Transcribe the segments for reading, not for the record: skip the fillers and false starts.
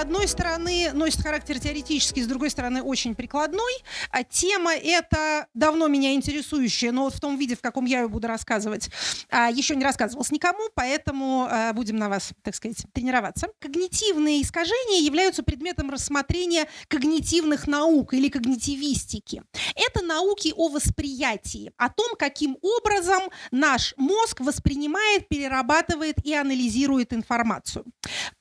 одной стороны, носит характер теоретический, с другой стороны, очень прикладной. А тема эта давно меня интересующая, но вот в том виде, в каком я ее буду рассказывать, еще не рассказывалась никому, поэтому будем на вас, так сказать, тренироваться. Когнитивные искажения являются предметом рассмотрения когнитивных наук или когнитивистики. Это науки о восприятии, о том, каким образом наш мозг воспринимает, перерабатывает и анализирует информацию.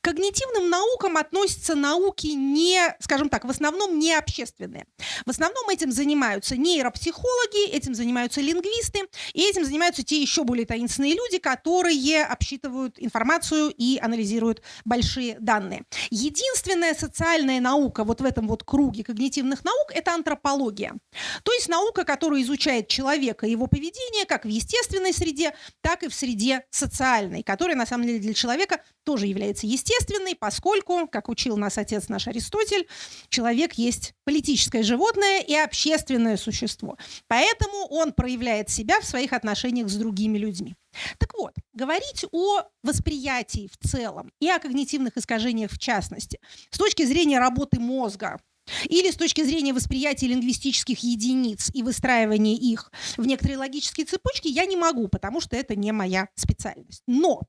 К когнитивным наукам относятся науки не, скажем так, в основном не общественные. В основном этим занимаются нейропсихологи, этим занимаются лингвисты, и этим занимаются те еще более таинственные люди, которые обсчитывают информацию и анализируют большие данные. Единственная социальная наука вот в этом вот круге когнитивных наук – это антропология. То есть наука, которая изучает человека и его поведение как в естественной среде, так и в среде социальной, которая на самом деле для человека тоже является естественной, поскольку, как учил нас отец наш Аристотель, человек есть политическое животное и общественное существо. Поэтому он проявляет себя в своих отношениях с другими людьми. Так вот, говорить о восприятии в целом и о когнитивных искажениях в частности с точки зрения работы мозга или с точки зрения восприятия лингвистических единиц и выстраивания их в некоторые логические цепочки я не могу, потому что это не моя специальность. Но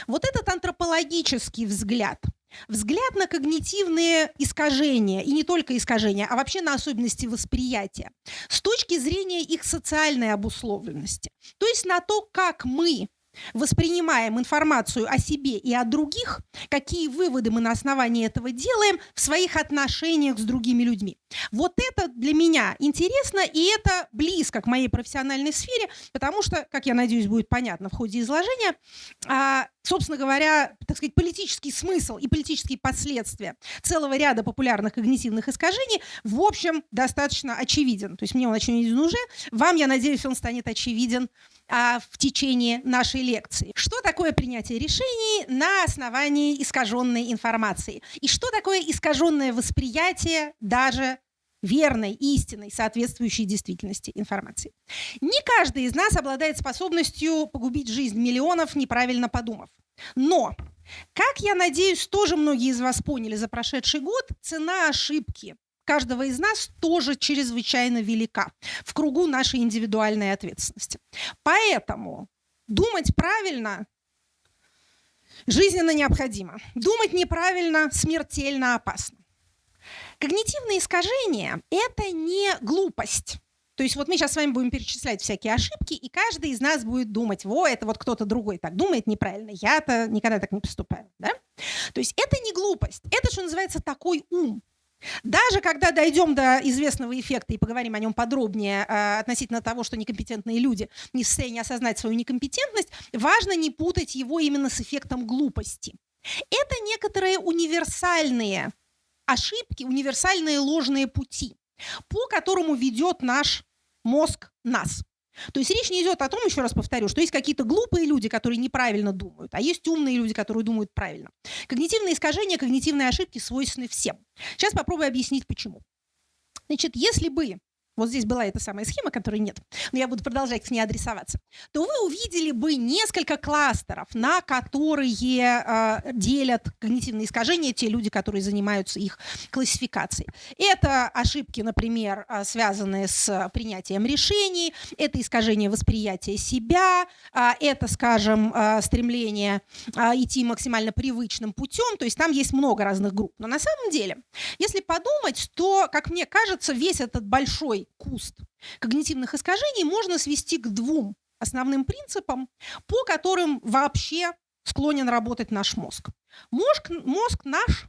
вот этот антропологический взгляд на когнитивные искажения, и не только искажения, а вообще на особенности восприятия, с точки зрения их социальной обусловленности, то есть на то, как мы воспринимаем информацию о себе и о других, какие выводы мы на основании этого делаем в своих отношениях с другими людьми. Вот это для меня интересно, и это близко к моей профессиональной сфере, потому что, как я надеюсь, будет понятно в ходе изложения, собственно говоря, так сказать, политический смысл и политические последствия целого ряда популярных когнитивных искажений, в общем, достаточно очевиден. То есть мне он очевиден уже, вам, я надеюсь, он станет очевиден в течение нашей лекции. Что такое принятие решений на основании искаженной информации? И что такое искаженное восприятие даже верной, истинной, соответствующей действительности информации? Не каждый из нас обладает способностью погубить жизнь миллионов, неправильно подумав. Но, как я надеюсь, тоже многие из вас поняли за прошедший год, цена ошибки каждого из нас тоже чрезвычайно велика в кругу нашей индивидуальной ответственности. Поэтому думать правильно жизненно необходимо. Думать неправильно смертельно опасно. Когнитивные искажения – это не глупость. То есть вот мы сейчас с вами будем перечислять всякие ошибки, и каждый из нас будет думать: во, это вот кто-то другой так думает неправильно, я-то никогда так не поступаю. Да? То есть это не глупость, это, что называется, такой ум. Даже когда дойдем до известного эффекта и поговорим о нем подробнее относительно того, что некомпетентные люди не в состоянии осознать свою некомпетентность, важно не путать его именно с эффектом глупости. Это некоторые универсальные ошибки, универсальные ложные пути, по которому ведет наш мозг нас. То есть речь не идет о том, еще раз повторю, что есть какие-то глупые люди, которые неправильно думают, а есть умные люди, которые думают правильно. Когнитивные искажения, когнитивные ошибки свойственны всем. Сейчас попробую объяснить, почему. Значит, если бы вот здесь была эта самая схема, которой нет, но я буду продолжать к ней адресоваться, то вы увидели бы несколько кластеров, на которые делят когнитивные искажения те люди, которые занимаются их классификацией. Это ошибки, например, связанные с принятием решений, это искажение восприятия себя, это, скажем, стремление идти максимально привычным путем, то есть там есть много разных групп. Но на самом деле, если подумать, то, как мне кажется, весь этот большой куст когнитивных искажений можно свести к двум основным принципам, по которым вообще склонен работать наш мозг. Мозг наш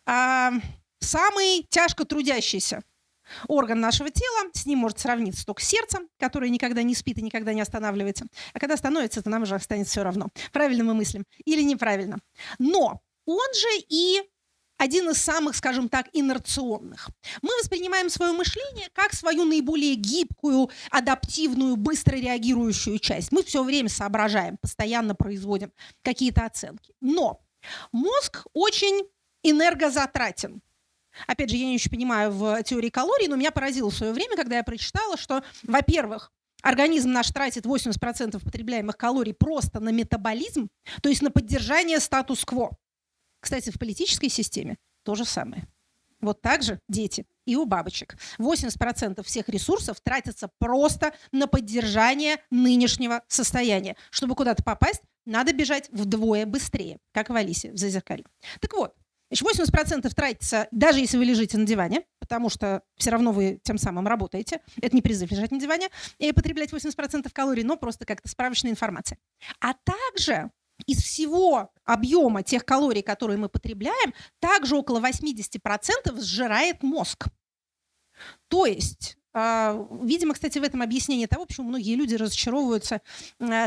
самый тяжко трудящийся орган нашего тела, с ним может сравниться только сердцем, которое никогда не спит и никогда не останавливается. А когда остановится, то нам уже станет все равно, правильно мы мыслим или неправильно. Но он же и один из самых, скажем так, инерционных. Мы воспринимаем свое мышление как свою наиболее гибкую, адаптивную, быстро реагирующую часть. Мы все время соображаем, постоянно производим какие-то оценки. Но мозг очень энергозатратен. Опять же, я не очень понимаю в теории калорий, но меня поразило в свое время, когда я прочитала, что, во-первых, организм наш тратит 80% потребляемых калорий просто на метаболизм, то есть на поддержание статус-кво. Кстати, в политической системе то же самое. Вот так же дети и у бабочек. 80% всех ресурсов тратятся просто на поддержание нынешнего состояния. Чтобы куда-то попасть, надо бежать вдвое быстрее, как в Алисе в Зазеркалье. Так вот, 80% тратится, даже если вы лежите на диване, потому что все равно вы тем самым работаете. Это не призыв лежать на диване и потреблять 80% калорий, но просто как-то справочная информация. А также из всего объема тех калорий, которые мы потребляем, также около 80% сжирает мозг. То есть, видимо, кстати, в этом объяснение того, почему многие люди разочаровываются,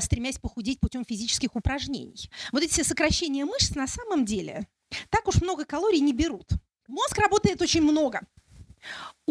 стремясь похудеть путем физических упражнений. Вот эти все сокращения мышц на самом деле так уж много калорий не берут. Мозг работает очень много.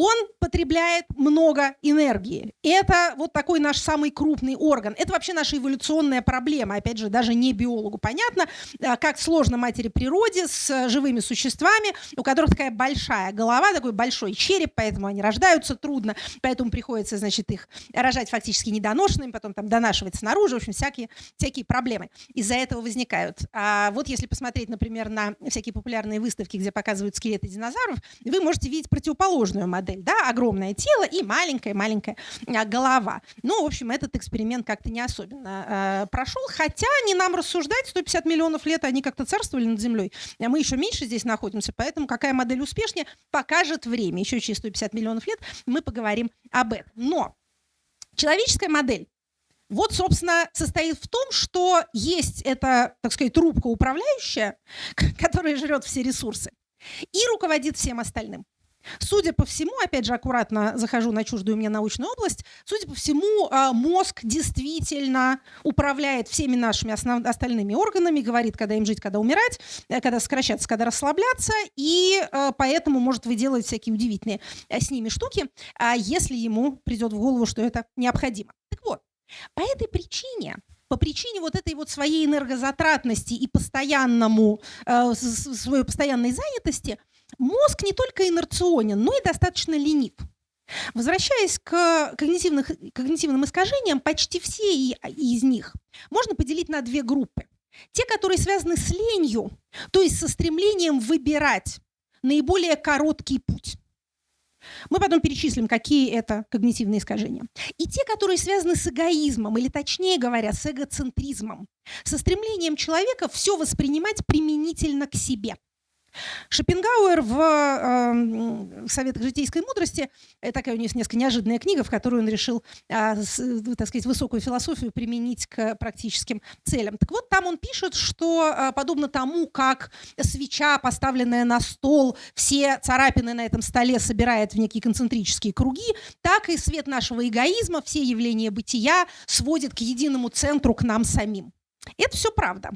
Он потребляет много энергии. Это вот такой наш самый крупный орган. Это вообще наша эволюционная проблема. Опять же, даже не биологу понятно, как сложно матери природе с живыми существами, у которых такая большая голова, такой большой череп, поэтому они рождаются трудно, поэтому приходится, значит, их рожать фактически недоношенными, потом там донашивать снаружи, в общем, всякие проблемы из-за этого возникают. А вот если посмотреть, например, на всякие популярные выставки, где показывают скелеты динозавров, вы можете видеть противоположную модель. Да, огромное тело и маленькая-маленькая голова. Ну, в общем, этот эксперимент как-то не особенно прошел, хотя не нам рассуждать, 150 миллионов лет они как-то царствовали над Землей, а мы еще меньше здесь находимся, поэтому какая модель успешнее, покажет время. Еще через 150 миллионов лет мы поговорим об этом. Но человеческая модель вот, собственно, состоит в том, что есть эта, так сказать, трубка управляющая, которая жрет все ресурсы и руководит всем остальным. Судя по всему, опять же, аккуратно захожу на чуждую мне научную область, судя по всему, мозг действительно управляет всеми нашими остальными органами, говорит, когда им жить, когда умирать, когда сокращаться, когда расслабляться, и поэтому может выделывать всякие удивительные с ними штуки, если ему придет в голову, что это необходимо. Так вот, по этой причине, по причине вот этой вот своей энергозатратности и своей постоянной занятости, мозг не только инерционен, но и достаточно ленив. Возвращаясь к когнитивным искажениям, почти все из них можно поделить на две группы. Те, которые связаны с ленью, то есть со стремлением выбирать наиболее короткий путь. Мы потом перечислим, какие это когнитивные искажения. И те, которые связаны с эгоизмом, или точнее говоря, с эгоцентризмом, со стремлением человека все воспринимать применительно к себе. Шопенгауэр в «Советах житейской мудрости», такая у него несколько неожиданная книга, в которой он решил, так сказать, высокую философию применить к практическим целям. Так вот, там он пишет, что подобно тому, как свеча, поставленная на стол, все царапины на этом столе собирает в некие концентрические круги, так и свет нашего эгоизма, все явления бытия сводит к единому центру, к нам самим. Это все правда.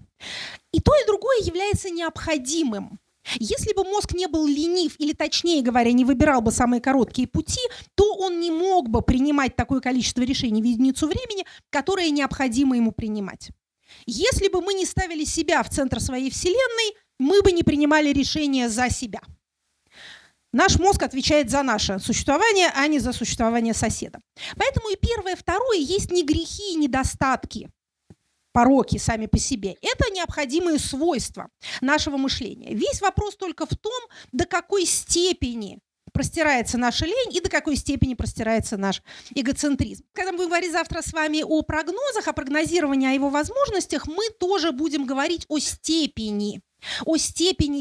И то, и другое является необходимым. Если бы мозг не был ленив, или, точнее говоря, не выбирал бы самые короткие пути, то он не мог бы принимать такое количество решений в единицу времени, которое необходимо ему принимать. Если бы мы не ставили себя в центр своей Вселенной, мы бы не принимали решения за себя. Наш мозг отвечает за наше существование, а не за существование соседа. Поэтому и первое, и второе есть не грехи и недостатки, пороки сами по себе. Это необходимые свойства нашего мышления. Весь вопрос только в том, до какой степени простирается наша лень и до какой степени простирается наш эгоцентризм. Когда мы будем говорить завтра с вами о прогнозах, о прогнозировании, о его возможностях, мы тоже будем говорить о степени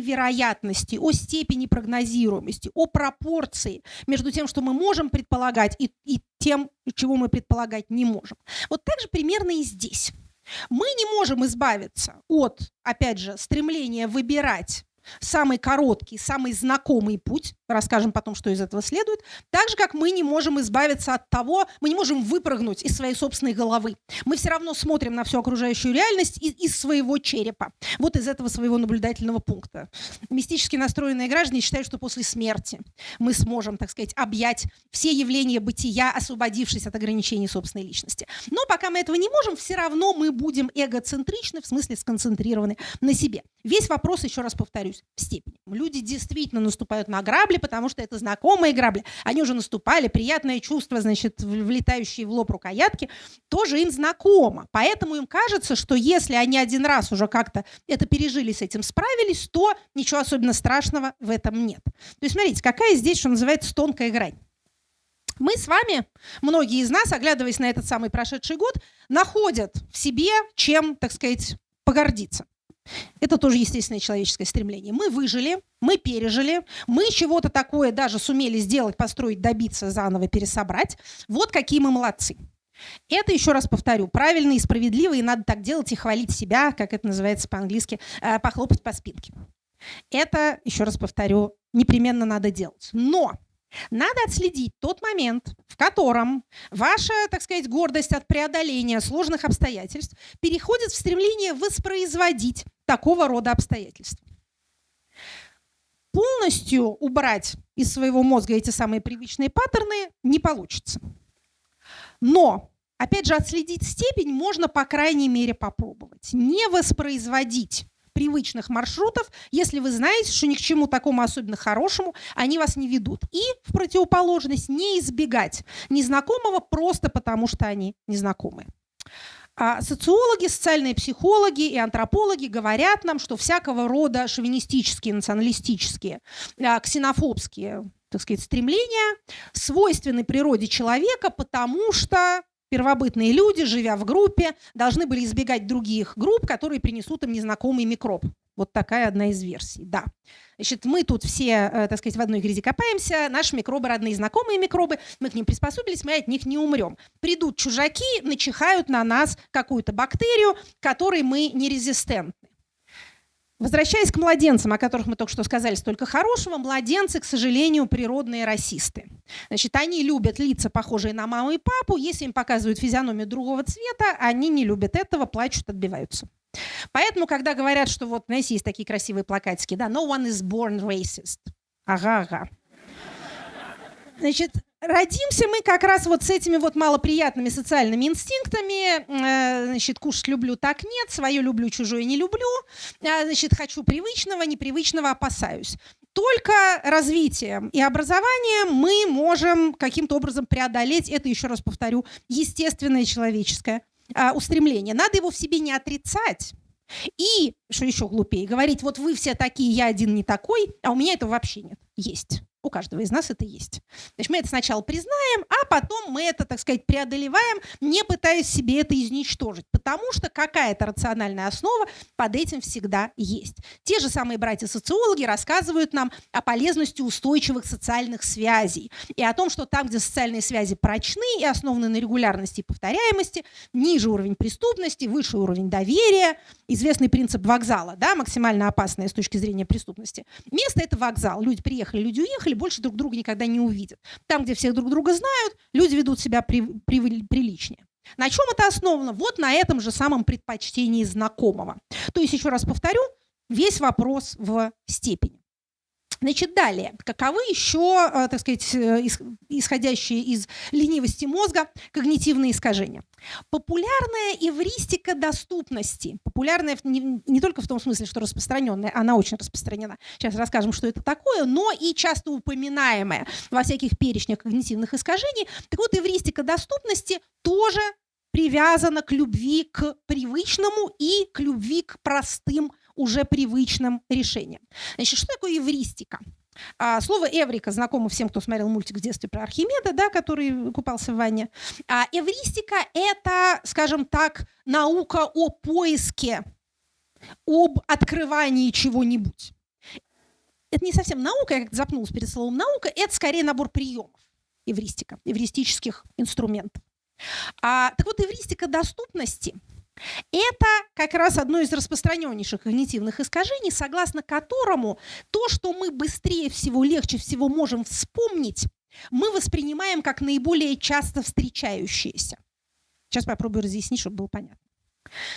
вероятности, о степени прогнозируемости, о пропорции между тем, что мы можем предполагать, и тем, чего мы предполагать не можем. Вот так же примерно и здесь. Мы не можем избавиться от, опять же, стремления выбирать самый короткий, самый знакомый путь, расскажем потом, что из этого следует, так же, как мы не можем избавиться от того, мы не можем выпрыгнуть из своей собственной головы. Мы все равно смотрим на всю окружающую реальность из своего черепа, вот из этого своего наблюдательного пункта. Мистически настроенные граждане считают, что после смерти мы сможем, так сказать, объять все явления бытия, освободившись от ограничений собственной личности. Но пока мы этого не можем, все равно мы будем эгоцентричны, в смысле сконцентрированы на себе. Весь вопрос, еще раз повторюсь, повторюсь, в степени. Люди действительно наступают на грабли, потому что это знакомые грабли. Они уже наступали, приятное чувство, значит, влетающие в лоб рукоятки, тоже им знакомо. Поэтому им кажется, что если они один раз уже как-то это пережили, с этим справились, то ничего особенно страшного в этом нет. То есть смотрите, какая здесь, что называется, тонкая грань. Мы с вами, многие из нас, оглядываясь на этот самый прошедший год, находят в себе чем, так сказать, погордиться. Это тоже естественное человеческое стремление. Мы выжили, мы пережили, мы чего-то такое даже сумели сделать, построить, добиться, заново пересобрать. Вот какие мы молодцы. Это, еще раз повторю, правильно и справедливо, и надо так делать и хвалить себя, как это называется по-английски, похлопать по спинке. Это, еще раз повторю, непременно надо делать. Но надо отследить тот момент, в котором ваша, так сказать, гордость от преодоления сложных обстоятельств переходит в стремление воспроизводить такого рода обстоятельства. Полностью убрать из своего мозга эти самые привычные паттерны не получится. Но, опять же, отследить степень можно, по крайней мере, попробовать. Не воспроизводить привычных маршрутов, если вы знаете, что ни к чему такому особенно хорошему они вас не ведут. И в противоположность не избегать незнакомого просто потому, что они незнакомые. Социологи, социальные психологи и антропологи говорят нам, что всякого рода шовинистические, националистические, ксенофобские, так сказать, стремления свойственны природе человека, потому что первобытные люди, живя в группе, должны были избегать других групп, которые принесут им незнакомый микроб. Вот такая одна из версий, да. Значит, мы тут все, так сказать, в одной грязи копаемся, наши микробы родные, знакомые микробы, мы к ним приспособились, мы от них не умрем. Придут чужаки, начихают на нас какую-то бактерию, которой мы не резистентны. Возвращаясь к младенцам, о которых мы только что сказали столько хорошего, младенцы, к сожалению, природные расисты. Значит, они любят лица, похожие на маму и папу. Если им показывают физиономию другого цвета, они не любят этого, плачут, отбиваются. Поэтому, когда говорят, что вот, знаете, есть такие красивые плакатики, да, no one is born racist. Ага. Значит, родимся мы как раз вот с этими вот малоприятными социальными инстинктами. Значит, кушать люблю, так нет, свое люблю, чужое не люблю. Значит, хочу привычного, непривычного опасаюсь. Только развитием и образованием мы можем каким-то образом преодолеть это, еще раз повторю, естественное человеческое устремление. Надо его в себе не отрицать. И, что еще глупее, говорить, вот вы все такие, я один не такой, а у меня этого вообще нет. Есть. У каждого из нас это есть. Значит, мы это сначала признаем, а потом мы это, так сказать, преодолеваем, не пытаясь себе это изничтожить. Потому что какая-то рациональная основа под этим всегда есть. Те же самые братья-социологи рассказывают нам о полезности устойчивых социальных связей и о том, что там, где социальные связи прочны и основаны на регулярности и повторяемости, ниже уровень преступности, выше уровень доверия, известный принцип вокзала, да, максимально опасное с точки зрения преступности. Место – это вокзал. Люди приехали, люди уехали, больше друг друга никогда не увидят. Там, где все друг друга знают, люди ведут себя приличнее. На чем это основано? Вот на этом же самом предпочтении знакомого. То есть, еще раз повторю, весь вопрос в степени. Значит, далее. Каковы еще, так сказать, исходящие из ленивости мозга когнитивные искажения? Популярная эвристика доступности. Популярная не только в том смысле, что распространенная, она очень распространена. Сейчас расскажем, что это такое, но и часто упоминаемая во всяких перечнях когнитивных искажений. Так вот, эвристика доступности тоже привязана к любви к привычному и к любви к простым, уже привычным решениям. Значит, что такое эвристика? Слово эврика знакомо всем, кто смотрел мультик в детстве про Архимеда, да, который купался в ванне. Эвристика – это, скажем так, наука о поиске, об открывании чего-нибудь. Это не совсем наука, я как-то запнулась перед словом наука, это скорее набор приемов эвристика, эвристических инструментов. Так вот, эвристика доступности – это как раз одно из распространеннейших когнитивных искажений, согласно которому то, что мы быстрее всего, легче всего можем вспомнить, мы воспринимаем как наиболее часто встречающееся. Сейчас попробую разъяснить, чтобы было понятно.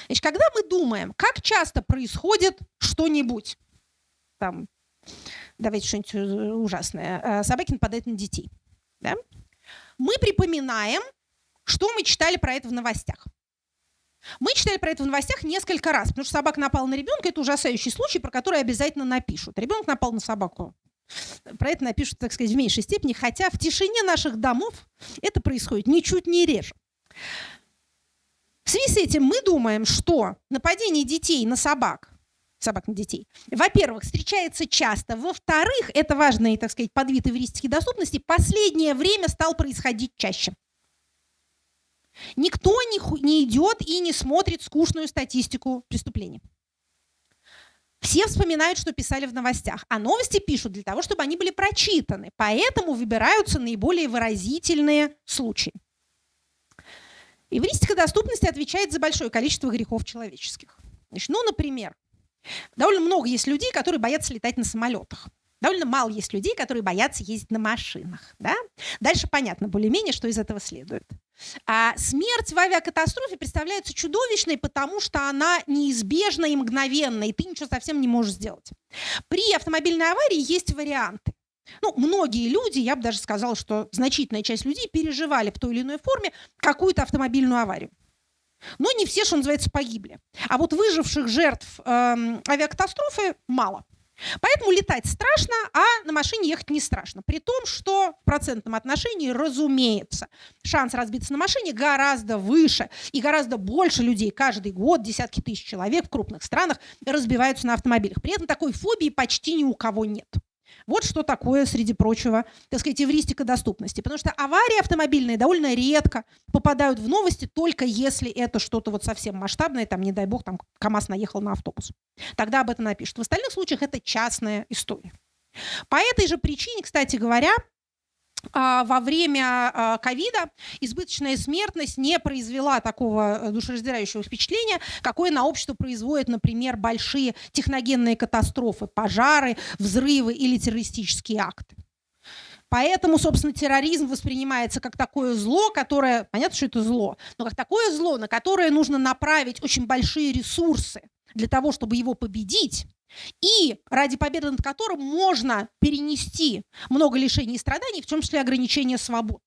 Значит, когда мы думаем, как часто происходит что-нибудь, там, давайте что-нибудь ужасное, собаки нападают на детей, да? Мы припоминаем, что мы читали про это в новостях. Мы читали про это в новостях несколько раз, потому что собака напала на ребенка. Это ужасающий случай, про который обязательно напишут. Ребенок напал на собаку. Про это напишут, так сказать, в меньшей степени, хотя в тишине наших домов это происходит ничуть не реже. В связи с этим мы думаем, что нападение детей на собак на детей, во-первых, встречается часто, во-вторых, это важный, так сказать, подвид эвристики доступности, последнее время стал происходить чаще. Никто не идет и не смотрит скучную статистику преступлений. Все вспоминают, что писали в новостях, а новости пишут для того, чтобы они были прочитаны, поэтому выбираются наиболее выразительные случаи. Эвристика доступности отвечает за большое количество грехов человеческих. Значит, например, довольно много есть людей, которые боятся летать на самолетах. Довольно мало есть людей, которые боятся ездить на машинах. Да? Дальше понятно более-менее, что из этого следует. А смерть в авиакатастрофе представляется чудовищной, потому что она неизбежна и мгновенна, и ты ничего совсем не можешь сделать. При автомобильной аварии есть варианты. Многие люди, я бы даже сказала, что значительная часть людей переживали в той или иной форме какую-то автомобильную аварию. Но не все, что называется, погибли. А вот выживших жертв авиакатастрофы мало. Поэтому летать страшно, а на машине ехать не страшно. При том, что в процентном отношении, разумеется, шанс разбиться на машине гораздо выше. И гораздо больше людей каждый год, десятки тысяч человек в крупных странах разбиваются на автомобилях. При этом такой фобии почти ни у кого нет. Вот что такое, среди прочего, так сказать, эвристика доступности. Потому что аварии автомобильные довольно редко попадают в новости, только если это что-то вот совсем масштабное, там, не дай бог, там КамАЗ наехал на автобус. Тогда об этом напишут. В остальных случаях это частная история. По этой же причине, кстати говоря, во время ковида избыточная смертность не произвела такого душераздирающего впечатления, какое на общество производят, например, большие техногенные катастрофы, пожары, взрывы или террористические акты. Поэтому, собственно, терроризм воспринимается как такое зло, которое, понятно, что это зло, но как такое зло, на которое нужно направить очень большие ресурсы для того, чтобы его победить, и ради победы над которым можно перенести много лишений и страданий, в том числе ограничения свобод.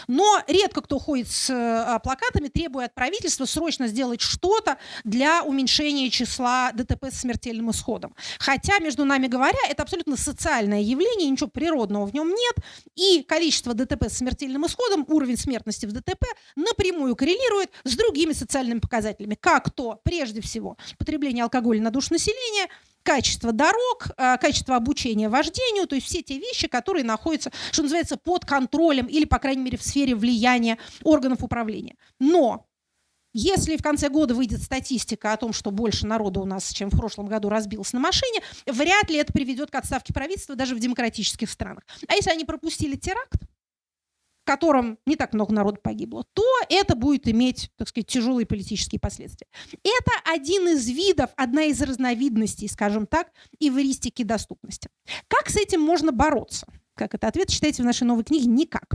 Но редко кто ходит с плакатами, требуя от правительства срочно сделать что-то для уменьшения числа ДТП с смертельным исходом. Хотя, между нами говоря, это абсолютно социальное явление, ничего природного в нем нет, и количество ДТП с смертельным исходом, уровень смертности в ДТП напрямую коррелирует с другими социальными показателями, как то, прежде всего, потребление алкоголя на душу населения, качество дорог, качество обучения вождению, то есть все те вещи, которые находятся, что называется, под контролем или, по крайней мере, в сфере влияния органов управления. Но если в конце года выйдет статистика о том, что больше народу у нас, чем в прошлом году, разбилось на машине, вряд ли это приведет к отставке правительства даже в демократических странах. А если они пропустили теракт, в котором не так много народу погибло, то это будет иметь, так сказать, тяжелые политические последствия. Это один из видов, одна из разновидностей, скажем так, эвристики доступности. Как с этим можно бороться? Как это ответ, читайте в нашей новой книге «Никак».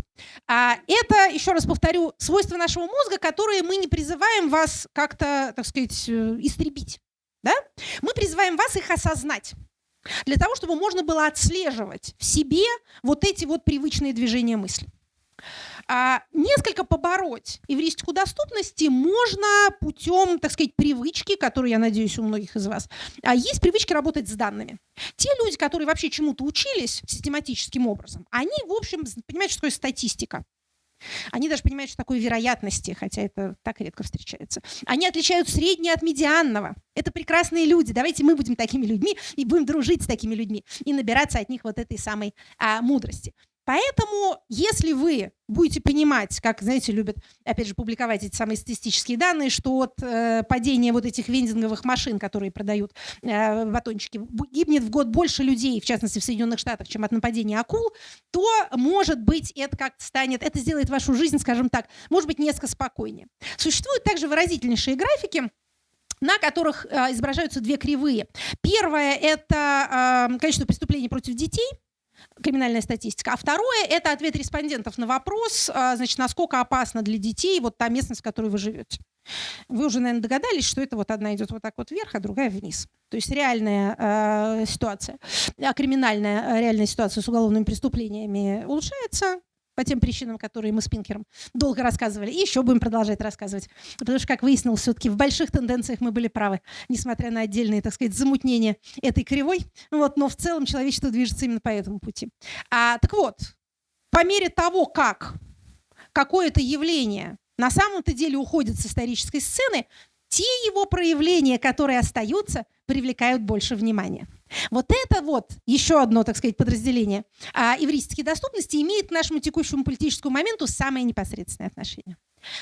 Это, еще раз повторю, свойства нашего мозга, которые мы не призываем вас как-то, так сказать, истребить. Да? Мы призываем вас их осознать. Для того, чтобы можно было отслеживать в себе вот эти вот привычные движения мысли. Несколько побороть эвристику доступности можно путем, так сказать, привычки, которую, я надеюсь, у многих из вас. Есть привычки работать с данными. Те люди, которые вообще чему-то учились систематическим образом, они, в общем, понимают, что такое статистика. Они даже понимают, что такое вероятности, хотя это так редко встречается. Они отличают среднее от медианного. Это прекрасные люди. Давайте мы будем такими людьми и будем дружить с такими людьми и набираться от них вот этой самой мудрости. Поэтому, если вы будете понимать, как, знаете, любят, опять же, публиковать эти самые статистические данные, что от падения вот этих вендинговых машин, которые продают батончики, гибнет в год больше людей, в частности, в Соединенных Штатах, чем от нападения акул, то, может быть, это как-то станет, это сделает вашу жизнь, скажем так, может быть, несколько спокойнее. Существуют также выразительнейшие графики, на которых изображаются две кривые. Первая – это количество преступлений против детей, криминальная статистика. А второе – это ответ респондентов на вопрос, значит, насколько опасно для детей вот та местность, в которой вы живете. Вы уже, наверное, догадались, что это вот одна идет вот так вот вверх, а другая вниз. То есть реальная ситуация, криминальная реальная ситуация с уголовными преступлениями улучшается, по тем причинам, которые мы с Пинкером долго рассказывали, и еще будем продолжать рассказывать. Потому что, как выяснилось, все-таки в больших тенденциях мы были правы, несмотря на отдельные, так сказать, замутнения этой кривой. Вот, но в целом человечество движется именно по этому пути. Так вот, по мере того, как какое-то явление на самом-то деле уходит с исторической сцены, те его проявления, которые остаются, привлекают больше внимания. Вот это вот еще одно, так сказать, подразделение эвристики доступности имеет к нашему текущему политическому моменту самое непосредственное отношение.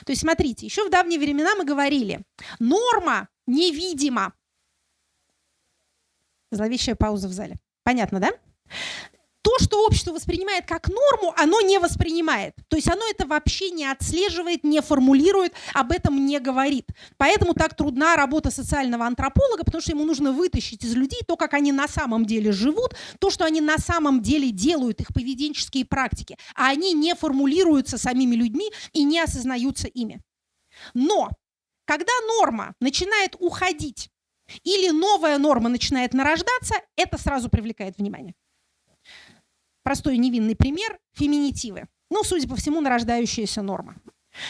То есть, смотрите, еще в давние времена мы говорили, норма невидима. Зловещая пауза в зале. Понятно, да? То, что общество воспринимает как норму, оно не воспринимает. То есть оно это вообще не отслеживает, не формулирует, об этом не говорит. Поэтому так трудна работа социального антрополога, потому что ему нужно вытащить из людей то, как они на самом деле живут, то, что они на самом деле делают, их поведенческие практики. А они не формулируются самими людьми и не осознаются ими. Но когда норма начинает уходить или новая норма начинает нарождаться, это сразу привлекает внимание. Простой невинный пример – феминитивы. Ну, судя по всему, нарождающаяся норма.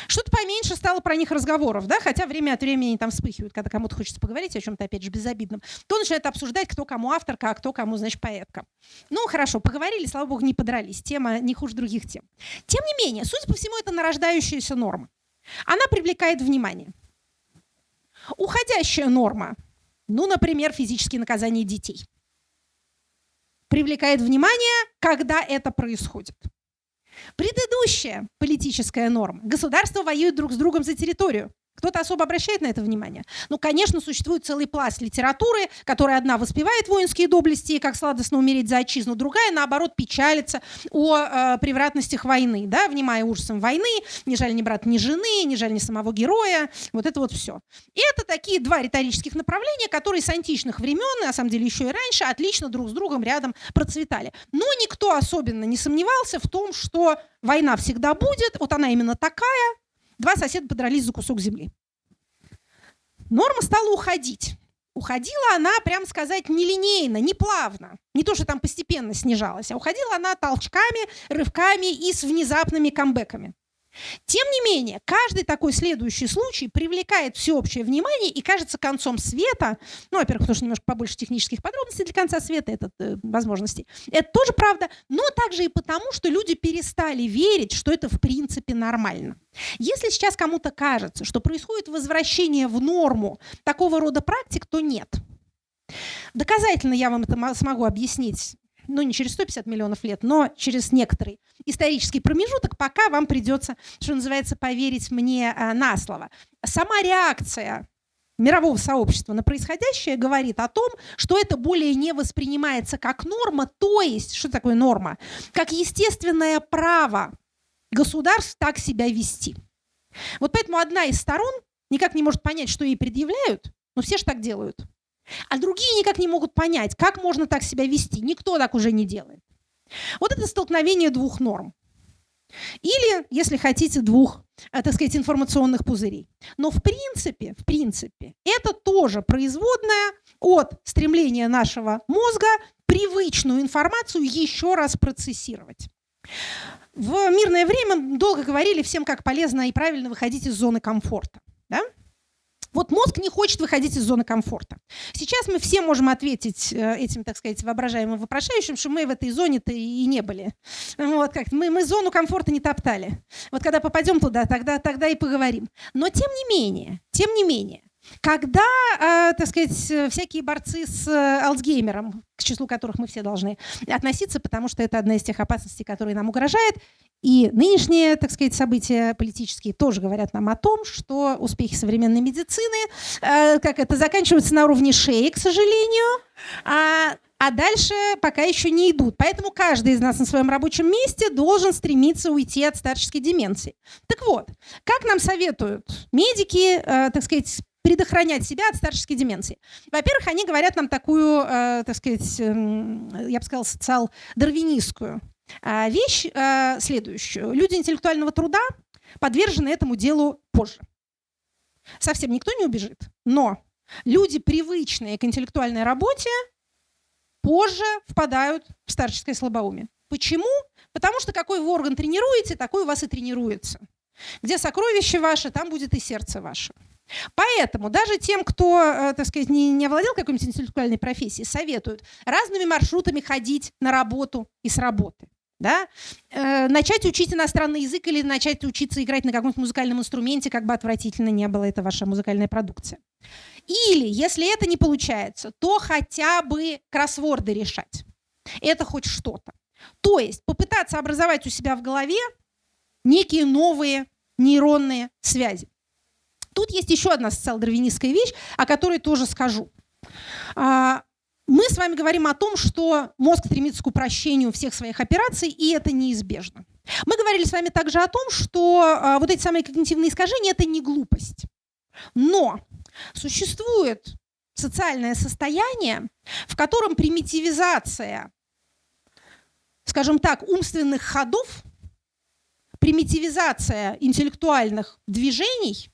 Что-то поменьше стало про них разговоров, да, хотя время от времени они там вспыхивают, когда кому-то хочется поговорить о чем-то, опять же, безобидном. То начинают обсуждать, кто кому авторка, а кто кому, значит, поэтка. Ну, хорошо, поговорили, слава богу, не подрались. Тема не хуже других тем. Тем не менее, судя по всему, это нарождающаяся норма. Она привлекает внимание. Уходящая норма, ну, например, физические наказания детей, привлекает внимание, когда это происходит. Предыдущая политическая норма. Государства воюют друг с другом за территорию. Кто-то особо обращает на это внимание? Ну, конечно, существует целый пласт литературы, которая одна воспевает воинские доблести, как сладостно умереть за отчизну, другая, наоборот, печалится о превратностях войны, да, внимая ужасам войны, ни жаль ни брата, ни жены, ни жаль ни самого героя, вот это вот все. И это такие два риторических направления, которые с античных времен, на самом деле еще и раньше, отлично друг с другом рядом процветали. Но никто особенно не сомневался в том, что война всегда будет, вот она именно такая. Два соседа подрались за кусок земли. Норма стала уходить. Уходила она, прям сказать, нелинейно, не плавно. Не то, что там постепенно снижалась, а уходила она толчками, рывками и с внезапными камбэками. Тем не менее, каждый такой следующий случай привлекает всеобщее внимание и кажется концом света. Ну, во-первых, потому что немножко побольше технических подробностей для конца света, возможностей. Это тоже правда, но также и потому, что люди перестали верить, что это в принципе нормально. Если сейчас кому-то кажется, что происходит возвращение в норму такого рода практик, то нет. Доказательно я вам это смогу объяснить. Ну, не через 150 миллионов лет, но через некоторый исторический промежуток, пока вам придется, что называется, поверить мне на слово. Сама реакция мирового сообщества на происходящее говорит о том, что это более не воспринимается как норма, то есть, что такое норма? Как естественное право государств так себя вести. Вот поэтому одна из сторон никак не может понять, что ей предъявляют, но все же так делают. А другие никак не могут понять, как можно так себя вести. Никто так уже не делает. Вот это столкновение двух норм. Или, если хотите, двух, так сказать, информационных пузырей. Но в принципе, это тоже производная от стремления нашего мозга привычную информацию еще раз процессировать. В мирное время долго говорили всем, как полезно и правильно выходить из зоны комфорта. Да? Вот мозг не хочет выходить из зоны комфорта. Сейчас мы все можем ответить этим, так сказать, воображаемым вопрошающим, что мы в этой зоне-то и не были. Вот как мы зону комфорта не топтали. Вот когда попадем туда, тогда и поговорим. Но тем не менее, когда, так сказать, всякие борцы с Альцгеймером, к числу которых мы все должны относиться, потому что это одна из тех опасностей, которые нам угрожает, и нынешние, так сказать, события политические тоже говорят нам о том, что успехи современной медицины заканчиваются на уровне шеи, к сожалению, а дальше пока еще не идут. Поэтому каждый из нас на своем рабочем месте должен стремиться уйти от старческой деменции. Так вот, как нам советуют медики, так сказать, предохранять себя от старческой деменции? Во-первых, они говорят нам такую, так сказать, я бы сказала, социал-дарвинистскую вещь следующую. Люди интеллектуального труда подвержены этому делу позже. Совсем никто не убежит, но люди, привычные к интеллектуальной работе, позже впадают в старческое слабоумие. Почему? Потому что какой вы орган тренируете, такой у вас и тренируется. Где сокровище ваше, там будет и сердце ваше. Поэтому даже тем, кто, так сказать, не овладел какой-нибудь интеллектуальной профессией, советуют разными маршрутами ходить на работу и с работы. Да? Начать учить иностранный язык или начать учиться играть на каком-то музыкальном инструменте, как бы отвратительно не было, это ваша музыкальная продукция. Или, если это не получается, то хотя бы кроссворды решать. Это хоть что-то. То есть попытаться образовать у себя в голове некие новые нейронные связи. Тут есть еще одна социал-дарвинистская вещь, о которой тоже скажу. Мы с вами говорим о том, что мозг стремится к упрощению всех своих операций, и это неизбежно. Мы говорили с вами также о том, что вот эти самые когнитивные искажения – это не глупость. Но существует социальное состояние, в котором примитивизация, скажем так, умственных ходов, примитивизация интеллектуальных движений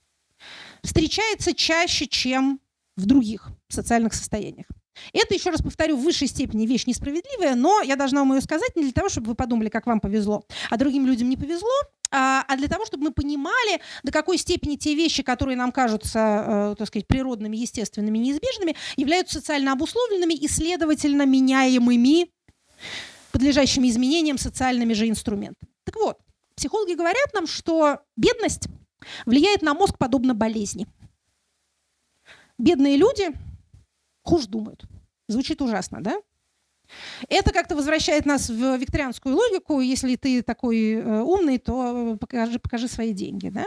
встречается чаще, чем в других социальных состояниях. Это, еще раз повторю, в высшей степени вещь несправедливая, но я должна вам ее сказать не для того, чтобы вы подумали, как вам повезло, а другим людям не повезло, а для того, чтобы мы понимали, до какой степени те вещи, которые нам кажутся, так сказать, природными, естественными, неизбежными, являются социально обусловленными и, следовательно, меняемыми, подлежащими изменениям социальными же инструментами. Так вот, психологи говорят нам, что бедность влияет на мозг подобно болезни. Бедные люди хуже думают. Звучит ужасно, да? Это как-то возвращает нас в викторианскую логику. Если ты такой умный, то покажи свои деньги, да?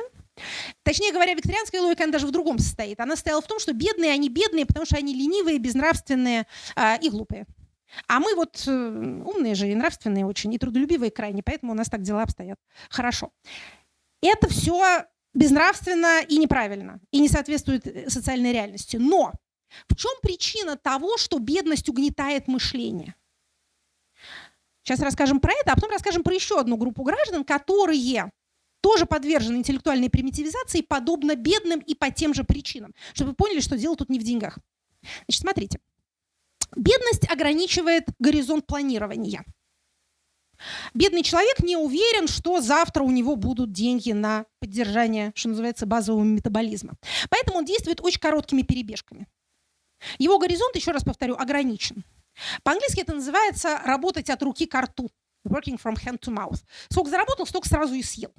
Точнее говоря, викторианская логика, она даже в другом состоит. Она состояла в том, что бедные, они бедные, потому что они ленивые, безнравственные и глупые. А мы вот умные же и нравственные очень, и трудолюбивые крайне, поэтому у нас так дела обстоят хорошо. Это все безнравственно и неправильно, и не соответствует социальной реальности. Но в чем причина того, что бедность угнетает мышление? Сейчас расскажем про это, а потом расскажем про еще одну группу граждан, которые тоже подвержены интеллектуальной примитивизации, подобно бедным и по тем же причинам. Чтобы вы поняли, что дело тут не в деньгах. Значит, смотрите. Бедность ограничивает горизонт планирования. Бедный человек не уверен, что завтра у него будут деньги на поддержание, что называется, базового метаболизма. Поэтому он действует очень короткими перебежками. Его горизонт, еще раз повторю, ограничен. По-английски это называется «работать от руки к рту». Working from hand to mouth. Сколько заработал, столько сразу и съел.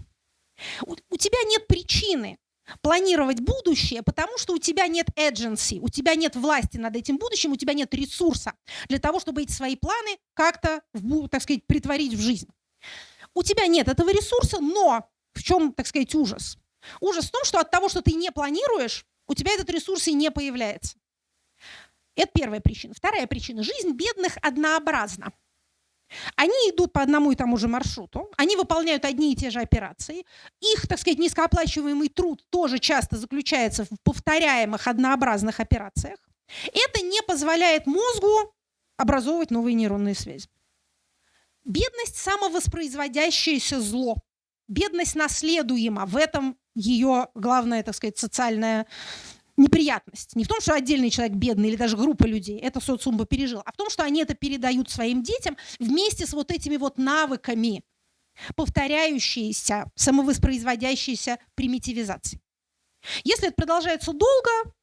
У тебя нет причины планировать будущее, потому что у тебя нет agency, у тебя нет власти над этим будущим, у тебя нет ресурса для того, чтобы эти свои планы как-то, так сказать, притворить в жизнь. У тебя нет этого ресурса, но в чем, так сказать, ужас? Ужас в том, что от того, что ты не планируешь, у тебя этот ресурс и не появляется. Это первая причина. Вторая причина. Жизнь бедных однообразна. Они идут по одному и тому же маршруту, они выполняют одни и те же операции. Их, так сказать, низкооплачиваемый труд тоже часто заключается в повторяемых однообразных операциях. Это не позволяет мозгу образовывать новые нейронные связи. Бедность – самовоспроизводящееся зло. Бедность наследуема. В этом ее главная, так сказать, социальная неприятность. Не в том, что отдельный человек бедный или даже группа людей, это социум бы пережил, а в том, что они это передают своим детям вместе с вот этими вот навыками повторяющейся, самовоспроизводящейся примитивизации. Если это продолжается долго,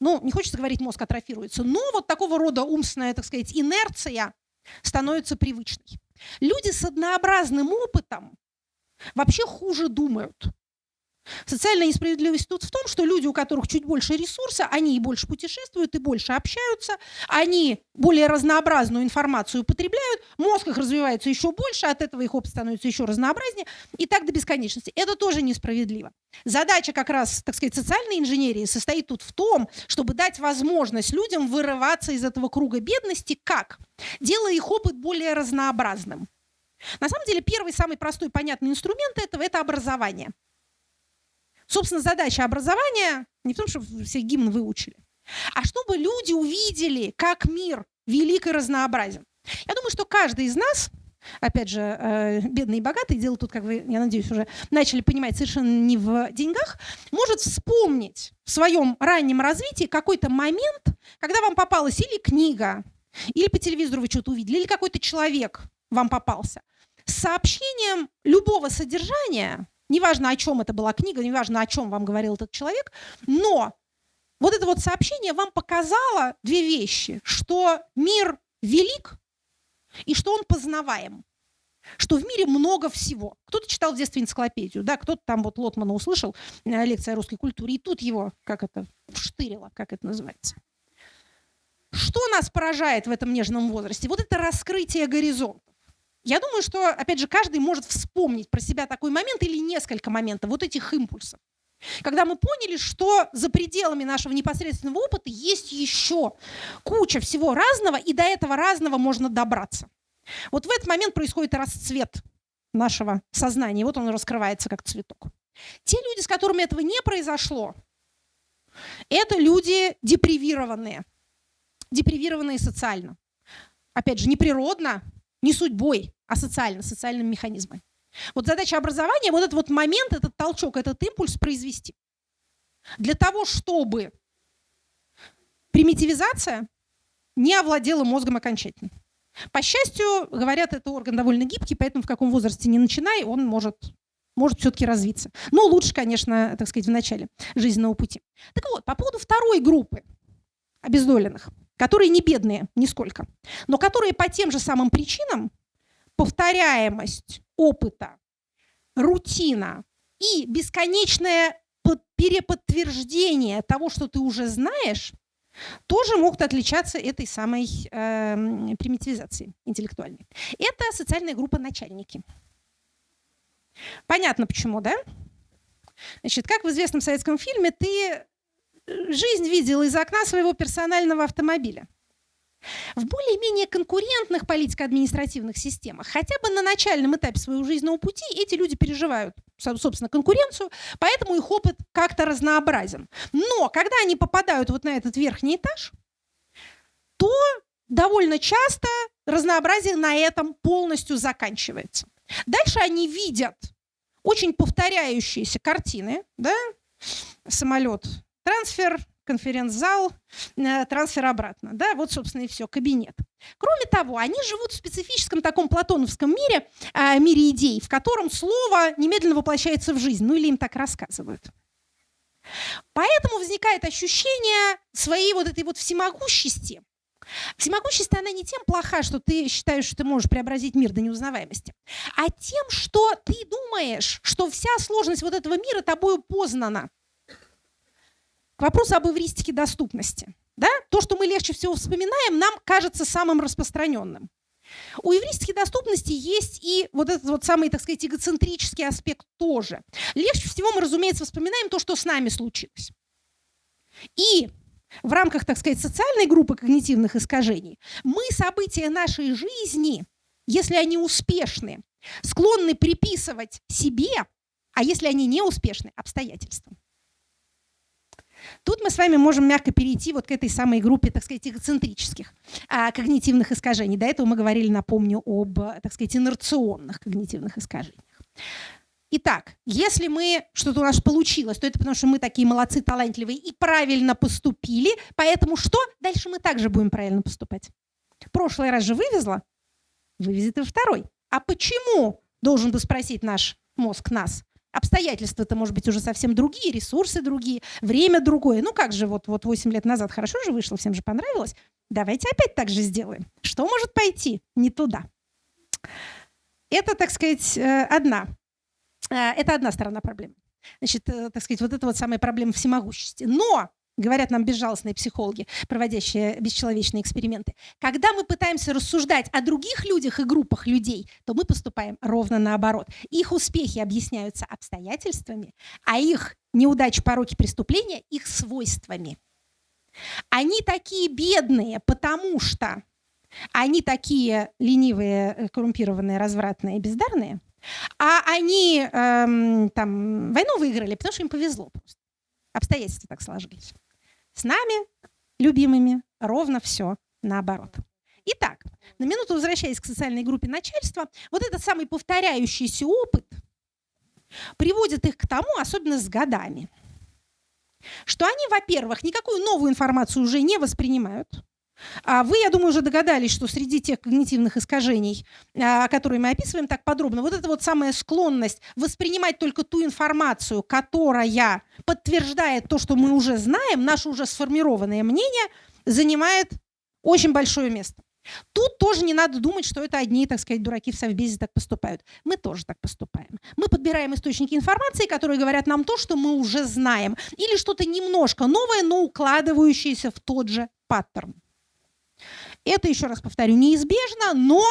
не хочется говорить, мозг атрофируется, но вот такого рода умственная, так сказать, инерция становится привычной. Люди с однообразным опытом вообще хуже думают. Социальная несправедливость тут в том, что люди, у которых чуть больше ресурса, они и больше путешествуют, и больше общаются, они более разнообразную информацию потребляют, мозг их развивается еще больше, от этого их опыт становится еще разнообразнее, и так до бесконечности. Это тоже несправедливо. Задача как раз, так сказать, социальной инженерии состоит тут в том, чтобы дать возможность людям вырываться из этого круга бедности, как? Делая их опыт более разнообразным. На самом деле, первый, самый простой, понятный инструмент этого – это образование. Собственно, задача образования не в том, чтобы все гимн выучили, а чтобы люди увидели, как мир велик и разнообразен. Я думаю, что каждый из нас, опять же, бедный и богатый, дело тут, как вы, я надеюсь, уже начали понимать, совершенно не в деньгах, может вспомнить в своем раннем развитии какой-то момент, когда вам попалась или книга, или по телевизору вы что-то увидели, или какой-то человек вам попался, с сообщением любого содержания, неважно, о чем это была книга, неважно, о чем вам говорил этот человек, но вот это вот сообщение вам показало две вещи, что мир велик и что он познаваем, что в мире много всего. Кто-то читал в детстве энциклопедию, да, кто-то там вот Лотмана услышал, лекция о русской культуре, и тут его, как это, вштырило, как это называется. Что нас поражает в этом нежном возрасте? Вот это раскрытие горизонтов. Я думаю, что, опять же, каждый может вспомнить про себя такой момент или несколько моментов вот этих импульсов. Когда мы поняли, что за пределами нашего непосредственного опыта есть еще куча всего разного, и до этого разного можно добраться. Вот в этот момент происходит расцвет нашего сознания, и вот он раскрывается как цветок. Те люди, с которыми этого не произошло, это люди депривированные социально. Опять же, не природно, не судьбой, а социально, социальными механизмами. Вот задача образования, вот этот вот момент, этот толчок, этот импульс произвести. Для того, чтобы примитивизация не овладела мозгом окончательно. По счастью, говорят, это орган довольно гибкий, поэтому в каком возрасте не начинай, он может все-таки развиться. Но лучше, конечно, так сказать, в начале жизненного пути. Так вот, по поводу второй группы обездоленных, которые не бедные нисколько, но которые по тем же самым причинам, повторяемость опыта, рутина и бесконечное переподтверждение того, что ты уже знаешь, тоже могут отличаться этой самой примитивизацией интеллектуальной. Это социальная группа начальники. Понятно почему, да? Значит, как в известном советском фильме, ты жизнь видел из окна своего персонального автомобиля. В более-менее конкурентных политико-административных системах хотя бы на начальном этапе своего жизненного пути эти люди переживают, собственно, конкуренцию, поэтому их опыт как-то разнообразен. Но когда они попадают вот на этот верхний этаж, то довольно часто разнообразие на этом полностью заканчивается. Дальше они видят очень повторяющиеся картины, да? Самолет, трансфер, конференц-зал, трансфер обратно. Да? Вот, собственно, и все, кабинет. Кроме того, они живут в специфическом таком платоновском мире, мире идей, в котором слово немедленно воплощается в жизнь. Ну или им так рассказывают. Поэтому возникает ощущение своей вот этой вот всемогущести. Всемогущесть, она не тем плоха, что ты считаешь, что ты можешь преобразить мир до неузнаваемости, а тем, что ты думаешь, что вся сложность вот этого мира тобою познана. К вопросу об эвристике доступности. Да? То, что мы легче всего вспоминаем, нам кажется самым распространенным. У эвристики доступности есть и вот этот вот самый, так сказать, эгоцентрический аспект тоже. Легче всего мы, разумеется, вспоминаем то, что с нами случилось. И в рамках, так сказать, социальной группы когнитивных искажений мы события нашей жизни, если они успешны, склонны приписывать себе, а если они не успешны, обстоятельствам. Тут мы с вами можем мягко перейти вот к этой самой группе, так сказать, эгоцентрических когнитивных искажений. До этого мы говорили, напомню, об, так сказать, инерционных когнитивных искажениях. Итак, если что-то у нас получилось, то это потому, что мы такие молодцы, талантливые и правильно поступили, поэтому что? Дальше мы также будем правильно поступать. Прошлый раз же вывезла, вывезет и второй. А почему, должен бы спросить наш мозг нас? Обстоятельства-то, может быть, уже совсем другие, ресурсы другие, время другое. Ну как же, вот 8 лет назад хорошо же вышло, всем же понравилось. Давайте опять так же сделаем. Что может пойти не туда? Это, так сказать, одна сторона проблемы. Значит, так сказать, вот это вот самая проблема всемогущести. Но, говорят нам безжалостные психологи, проводящие бесчеловечные эксперименты, когда мы пытаемся рассуждать о других людях и группах людей, то мы поступаем ровно наоборот. Их успехи объясняются обстоятельствами, а их неудачи, пороки, преступления их свойствами. Они такие бедные, потому что они такие ленивые, коррумпированные, развратные, бездарные, а они там войну выиграли, потому что им повезло просто. Обстоятельства так сложились. С нами, любимыми, ровно все наоборот. Итак, на минуту возвращаясь к социальной группе начальства, вот этот самый повторяющийся опыт приводит их к тому, особенно с годами, что они, во-первых, никакую новую информацию уже не воспринимают, Вы, я думаю, уже догадались, что среди тех когнитивных искажений, которые мы описываем так подробно, вот эта вот самая склонность воспринимать только ту информацию, которая подтверждает то, что мы уже знаем, наше уже сформированное мнение, занимает очень большое место. Тут тоже не надо думать, что это одни, так сказать, дураки в совбезе так поступают. Мы тоже так поступаем. Мы подбираем источники информации, которые говорят нам то, что мы уже знаем, или что-то немножко новое, но укладывающееся в тот же паттерн. Это, еще раз повторю, неизбежно, но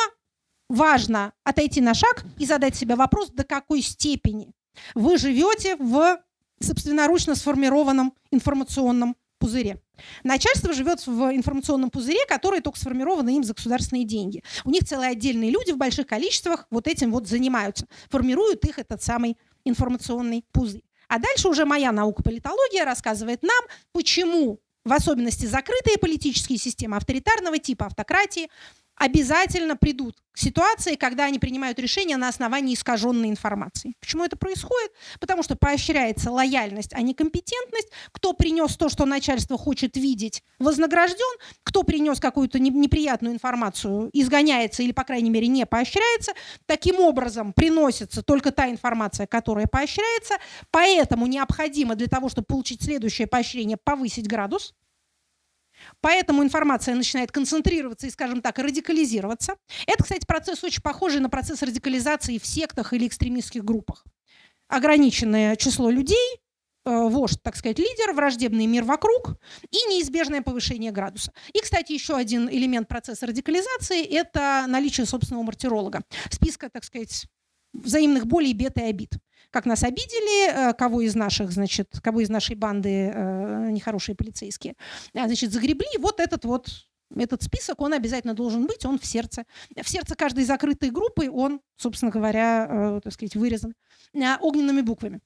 важно отойти на шаг и задать себе вопрос, до какой степени вы живете в собственноручно сформированном информационном пузыре. Начальство живет в информационном пузыре, который только сформированы им за государственные деньги. У них целые отдельные люди в больших количествах вот этим вот занимаются, формируют их этот самый информационный пузырь. А дальше уже моя наука политология рассказывает нам, почему в особенности закрытые политические системы авторитарного типа, автократии, обязательно придут к ситуации, когда они принимают решения на основании искаженной информации. Почему это происходит? Потому что поощряется лояльность, а не компетентность. Кто принес то, что начальство хочет видеть, вознагражден. Кто принес какую-то неприятную информацию, изгоняется или, по крайней мере, не поощряется. Таким образом, приносится только та информация, которая поощряется. Поэтому необходимо для того, чтобы получить следующее поощрение, повысить градус. Поэтому информация начинает концентрироваться и, скажем так, радикализироваться. Это, кстати, процесс очень похожий на процесс радикализации в сектах или экстремистских группах. Ограниченное число людей, вождь, так сказать, лидер, враждебный мир вокруг и неизбежное повышение градуса. И, кстати, еще один элемент процесса радикализации – это наличие собственного мартиролога. Списка, так сказать, взаимных болей, бед и обид. Как нас обидели, кого из нашей банды нехорошие полицейские, значит, загребли. Вот этот список, он обязательно должен быть, он в сердце. В сердце каждой закрытой группы он, собственно говоря, так сказать, вырезан огненными буквами.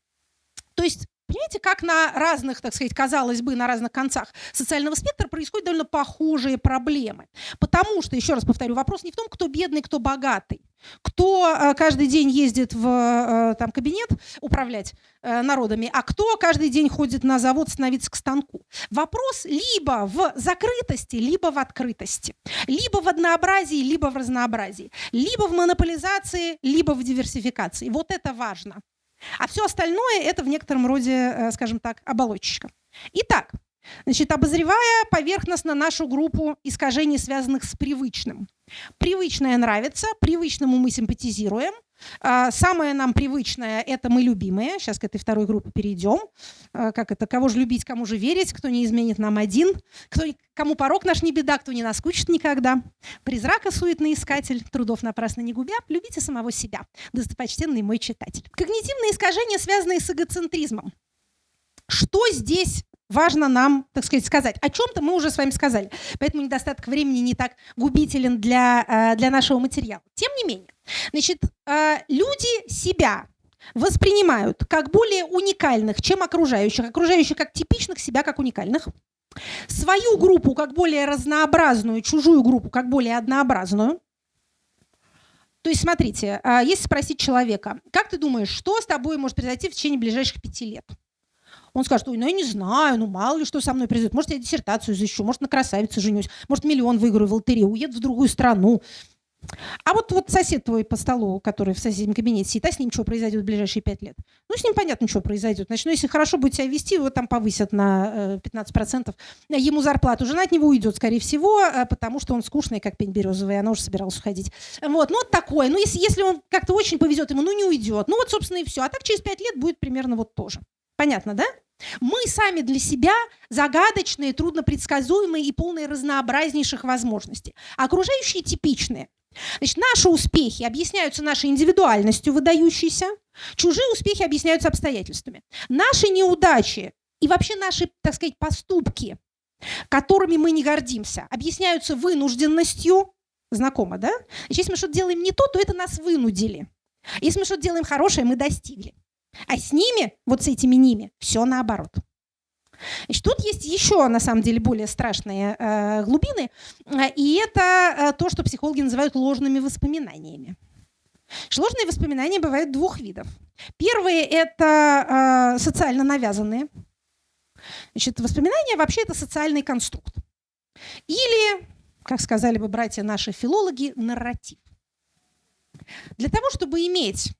То есть, понимаете, как на разных, так сказать, казалось бы, на разных концах социального спектра происходят довольно похожие проблемы. Потому что, еще раз повторю, вопрос не в том, кто бедный, кто богатый. Кто каждый день ездит в кабинет управлять народами, а кто каждый день ходит на завод становиться к станку. Вопрос либо в закрытости, либо в открытости. Либо в однообразии, либо в разнообразии. Либо в монополизации, либо в диверсификации. Вот это важно. А все остальное – это в некотором роде, скажем так, оболочечка. Итак, значит, обозревая поверхностно нашу группу искажений, связанных с привычным. Привычное нравится, привычному мы симпатизируем. Самое нам привычное – это мы любимые. Сейчас к этой второй группе перейдем. Как это? Кого же любить, кому же верить, кто не изменит нам один, кому порок наш не беда, кто не наскучит никогда. Призрака суетный искатель, трудов напрасно не губя, любите самого себя, достопочтенный мой читатель. Когнитивные искажения, связанные с эгоцентризмом. Что здесь важно нам, так сказать? О чем-то мы уже с вами сказали, поэтому недостаток времени не так губителен для нашего материала. Тем не менее, значит, люди себя воспринимают как более уникальных, чем окружающих. Окружающих как типичных, себя как уникальных. Свою группу как более разнообразную, чужую группу как более однообразную. То есть, смотрите, если спросить человека, как ты думаешь, что с тобой может произойти в течение ближайших 5 лет? Он скажет: ой, ну я не знаю, мало ли что со мной произойдет. Может, я диссертацию защищу, может, на красавице женюсь, может, миллион выиграю в лотерею, уеду в другую страну. А вот сосед твой по столу, который в соседнем кабинете сидит, а с ним что произойдет в ближайшие 5 лет? Ну, с ним понятно, что произойдет. Значит, если хорошо будет себя вести, его там повысят на 15%. Ему зарплату. Жена от него уйдет, скорее всего, потому что он скучный, как пень березовый, она уже собиралась уходить. Вот такое. Ну, если он как-то очень повезет ему, не уйдет. Ну, собственно, и все. А так через 5 лет будет примерно тоже. Понятно, да? Мы сами для себя загадочные, труднопредсказуемые и полные разнообразнейших возможностей. А окружающие типичные. Значит, наши успехи объясняются нашей индивидуальностью выдающейся, чужие успехи объясняются обстоятельствами. Наши неудачи и вообще наши, так сказать, поступки, которыми мы не гордимся, объясняются вынужденностью. Знакомо, да? Значит, если мы что-то делаем не то это нас вынудили. Если мы что-то делаем хорошее, мы достигли. А с ними, с этими ними, все наоборот. Значит, тут есть еще, на самом деле, более страшные глубины, и это то, что психологи называют ложными воспоминаниями. Ложные воспоминания бывают двух видов. Первые – это социально навязанные. Значит, воспоминания вообще это социальный конструкт. Или как сказали бы братья наши филологи, нарратив. Для того, чтобы иметь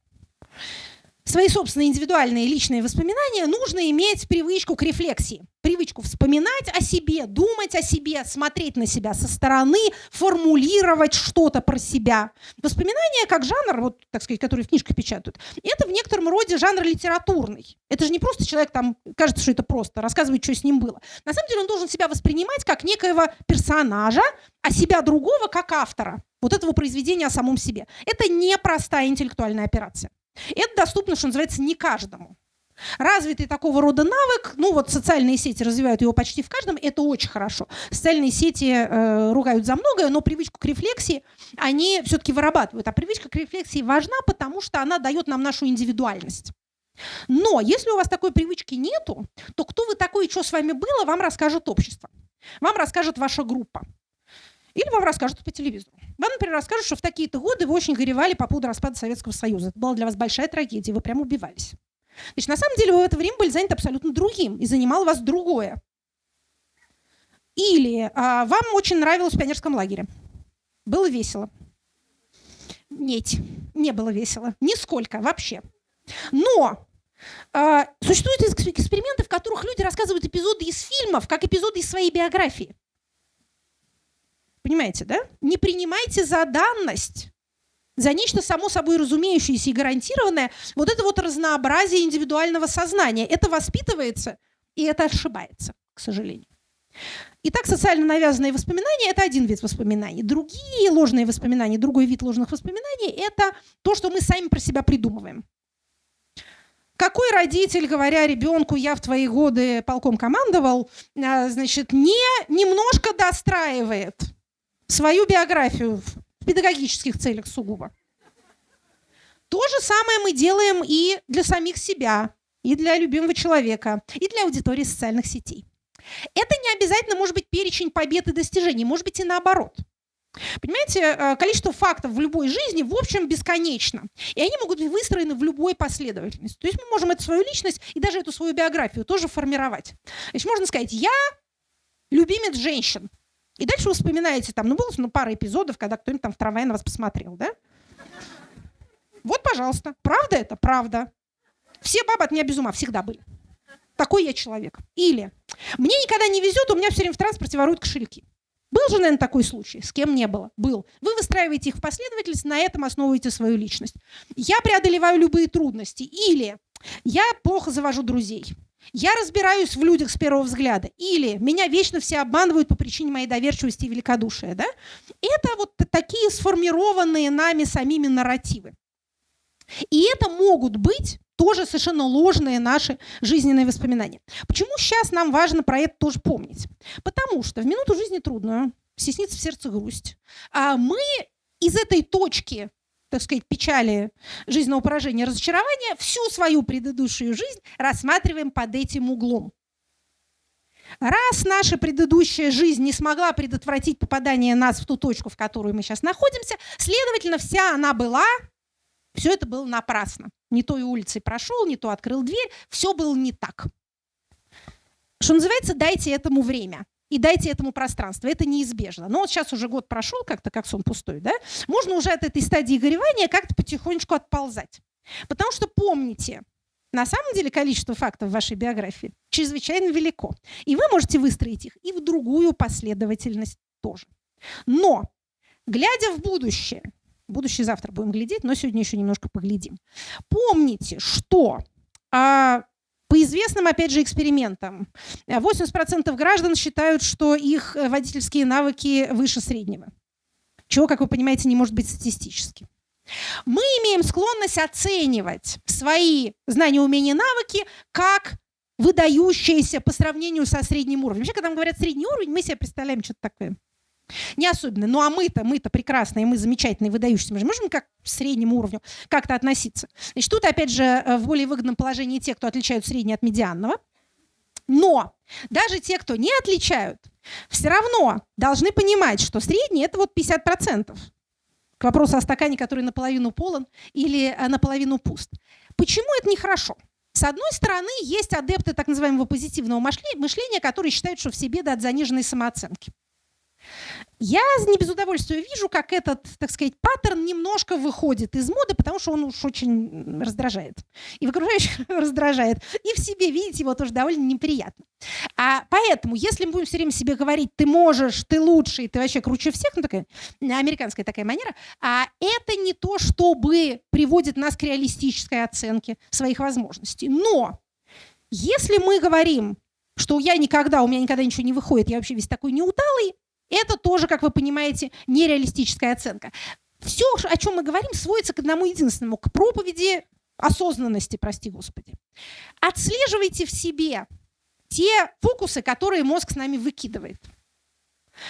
свои собственные индивидуальные личные воспоминания, нужно иметь привычку к рефлексии, привычку вспоминать о себе, думать о себе, смотреть на себя со стороны, формулировать что-то про себя. Воспоминания как жанр, вот, так сказать, который в книжках печатают, это в некотором роде жанр литературный. Это же не просто человек, там, кажется, что это просто, рассказывает, что с ним было. На самом деле он должен себя воспринимать как некоего персонажа, а себя другого как автора вот этого произведения о самом себе. Это непростая интеллектуальная операция. Это доступно, что называется, не каждому. Развитый такого рода навык, ну вот социальные сети развивают его почти в каждом, это очень хорошо. Социальные сети ругают за многое, но привычку к рефлексии они все-таки вырабатывают. А привычка к рефлексии важна, потому что она дает нам нашу индивидуальность. Но если у вас такой привычки нету, то кто вы такой и что с вами было, вам расскажет общество. Вам расскажет ваша группа. Или вам расскажут по телевизору. Вам, например, расскажут, что в такие-то годы вы очень горевали по поводу распада Советского Союза. Это была для вас большая трагедия, вы прям убивались. Значит, на самом деле вы в это время были заняты абсолютно другим, и занимало вас другое. Или вам очень нравилось в пионерском лагере. Было весело. Нет, не было весело. Нисколько вообще. Но существуют эксперименты, в которых люди рассказывают эпизоды из фильмов, как эпизоды из своей биографии. Понимаете, да? Не принимайте за данность, за нечто само собой разумеющееся и гарантированное вот это вот разнообразие индивидуального сознания. Это воспитывается, и это ошибается, к сожалению. Итак, социально навязанные воспоминания – это один вид воспоминаний. Другие ложные воспоминания, другой вид ложных воспоминаний – это то, что мы сами про себя придумываем. Какой родитель, говоря ребенку, я в твои годы полком командовал, значит, немножко достраивает свою биографию в педагогических целях сугубо. То же самое мы делаем и для самих себя, и для любимого человека, и для аудитории социальных сетей. Это не обязательно может быть перечень побед и достижений, может быть и наоборот. Понимаете, количество фактов в любой жизни, в общем, бесконечно. И они могут быть выстроены в любой последовательности. То есть мы можем эту свою личность и даже эту свою биографию тоже формировать. Значит, можно сказать, я любимец женщин. И дальше вы вспоминаете, там, было пара эпизодов, когда кто-нибудь там в трамвае на вас посмотрел, да? Вот, пожалуйста. Правда это? Правда. Все бабы от меня без ума всегда были. Такой я человек. Или мне никогда не везет, у меня все время в транспорте воруют кошельки. Был же, наверное, такой случай? С кем не было? Был. Вы выстраиваете их в последовательность, на этом основываете свою личность. Я преодолеваю любые трудности. Или я плохо завожу друзей. Я разбираюсь в людях с первого взгляда. Или меня вечно все обманывают по причине моей доверчивости и великодушия. Да? Это вот такие сформированные нами самими нарративы. И это могут быть тоже совершенно ложные наши жизненные воспоминания. Почему сейчас нам важно про это тоже помнить? Потому что в минуту жизни трудную, стеснится в сердце грусть, а мы из этой точки, так сказать, печали, жизненного поражения, разочарования всю свою предыдущую жизнь рассматриваем под этим углом. Раз наша предыдущая жизнь не смогла предотвратить попадание нас в ту точку, в которой мы сейчас находимся, следовательно, вся она была, все это было напрасно. Не той улицей прошел, не то открыл дверь, все было не так. Что называется, дайте этому время. И дайте этому пространство. Это неизбежно. Но вот сейчас уже год прошел, как-то как сон пустой, да? Можно уже от этой стадии горевания как-то потихонечку отползать. Потому что помните, на самом деле количество фактов в вашей биографии чрезвычайно велико. И вы можете выстроить их и в другую последовательность тоже. Но, глядя в будущее завтра будем глядеть, но сегодня еще немножко поглядим. Помните, что по известным, опять же, экспериментам 80% граждан считают, что их водительские навыки выше среднего. Чего, как вы понимаете, не может быть статистически. Мы имеем склонность оценивать свои знания, умения, навыки как выдающиеся по сравнению со средним уровнем. Вообще, когда нам говорят средний уровень, мы себе представляем что-то такое не особенно. Ну а мы-то прекрасные, мы замечательные, выдающиеся. Мы же можем как к среднему уровню как-то относиться. Значит, тут, опять же, в более выгодном положении те, кто отличают среднее от медианного. Но даже те, кто не отличают, все равно должны понимать, что среднее – это вот 50%. К вопросу о стакане, который наполовину полон или наполовину пуст. Почему это нехорошо? С одной стороны, есть адепты так называемого позитивного мышления, которые считают, что все беды от заниженной самооценки. Я не без удовольствия вижу, как этот, так сказать, паттерн немножко выходит из моды, потому что он уж очень раздражает. И в окружающих раздражает. И в себе, видите, его тоже довольно неприятно. Поэтому, если мы будем все время себе говорить, ты можешь, ты лучший, ты вообще круче всех, ну такая американская такая манера, это не то, чтобы приводит нас к реалистической оценке своих возможностей. Но если мы говорим, что у меня никогда ничего не выходит, я вообще весь такой неудалый, это тоже, как вы понимаете, нереалистическая оценка. Все, о чем мы говорим, сводится к одному единственному, к проповеди осознанности, прости господи. Отслеживайте в себе те фокусы, которые мозг с нами выкидывает.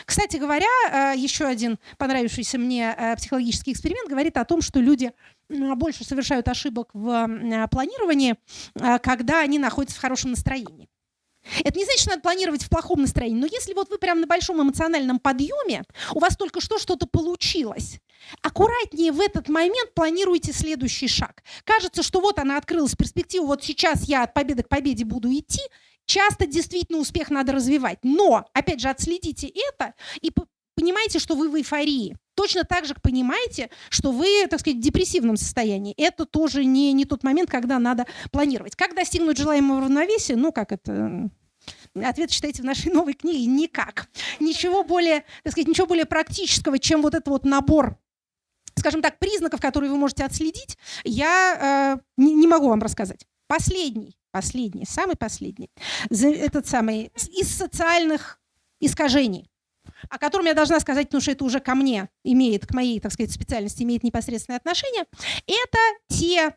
Кстати говоря, еще один понравившийся мне психологический эксперимент говорит о том, что люди больше совершают ошибок в планировании, когда они находятся в хорошем настроении. Это не значит, что надо планировать в плохом настроении, но если вот вы прям на большом эмоциональном подъеме, у вас только что что-то получилось, аккуратнее в этот момент планируйте следующий шаг. Кажется, что вот она открылась перспектива, вот сейчас я от победы к победе буду идти, часто действительно успех надо развивать. Но, опять же, отследите это и понимаете, что вы в эйфории. Точно так же понимаете, что вы, так сказать, в депрессивном состоянии. Это тоже не тот момент, когда надо планировать. Как достигнуть желаемого равновесия? Ну, как это... Ответ читайте в нашей новой книге. Никак. Ничего более практического, чем вот этот вот набор, скажем так, признаков, которые вы можете отследить, я не могу вам рассказать. Самый последний. Этот самый из социальных искажений, о котором я должна сказать, потому что это уже ко мне имеет, к моей, так сказать, специальности имеет непосредственное отношение, это те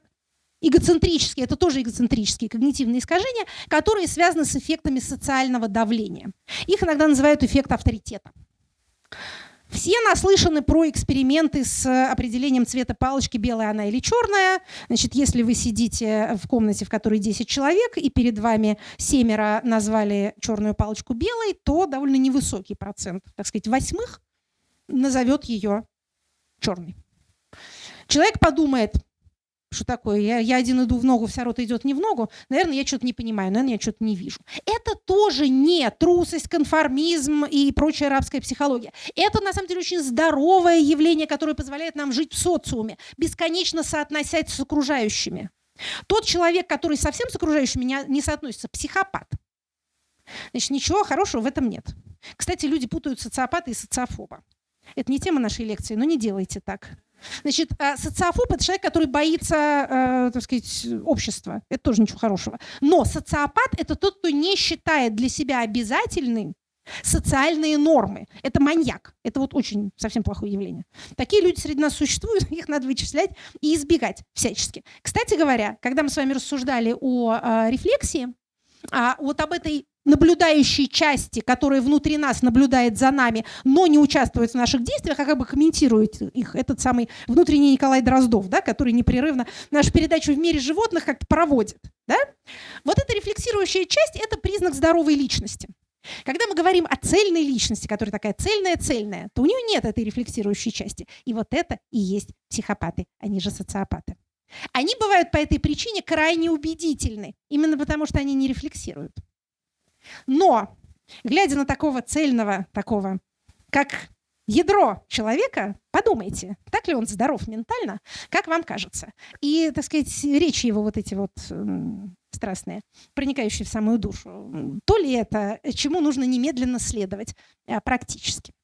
эгоцентрические, это тоже эгоцентрические когнитивные искажения, которые связаны с эффектами социального давления. Их иногда называют эффект авторитета. Все наслышаны про эксперименты с определением цвета палочки, белая она или черная. Значит, если вы сидите в комнате, в которой 10 человек, и перед вами 7 назвали черную палочку белой, то довольно невысокий процент, так сказать, 8 назовет ее черной. Человек подумает, что такое, я один иду в ногу, вся рота идет не в ногу, наверное, я что-то не понимаю, наверное, я что-то не вижу. Это тоже не трусость, конформизм и прочая рабская психология. Это, на самом деле, очень здоровое явление, которое позволяет нам жить в социуме, бесконечно соотносясь с окружающими. Тот человек, который совсем с окружающими не соотносится, психопат. Значит, ничего хорошего в этом нет. Кстати, люди путают социопата и социофоба. Это не тема нашей лекции, но не делайте так. Значит, социофоб – это человек, который боится, так сказать, общества. Это тоже ничего хорошего. Но социопат – это тот, кто не считает для себя обязательным социальные нормы. Это маньяк. Это вот очень совсем плохое явление. Такие люди среди нас существуют, их надо вычислять и избегать всячески. Кстати говоря, когда мы с вами рассуждали о рефлексии, вот об этой наблюдающей части, которая внутри нас наблюдает за нами, но не участвует в наших действиях, а как бы комментирует их, этот самый внутренний Николай Дроздов, да, который непрерывно нашу передачу в мире животных как-то проводит. Да? Вот эта рефлексирующая часть – это признак здоровой личности. Когда мы говорим о цельной личности, которая такая цельная, то у нее нет этой рефлексирующей части. И вот это и есть психопаты, они же социопаты. Они бывают по этой причине крайне убедительны, именно потому что они не рефлексируют. Но, глядя на такого цельного, такого, как ядро человека, подумайте, так ли он здоров ментально, как вам кажется. И, так сказать, речи его вот эти вот страстные, проникающие в самую душу, то ли это, чему нужно немедленно следовать практически.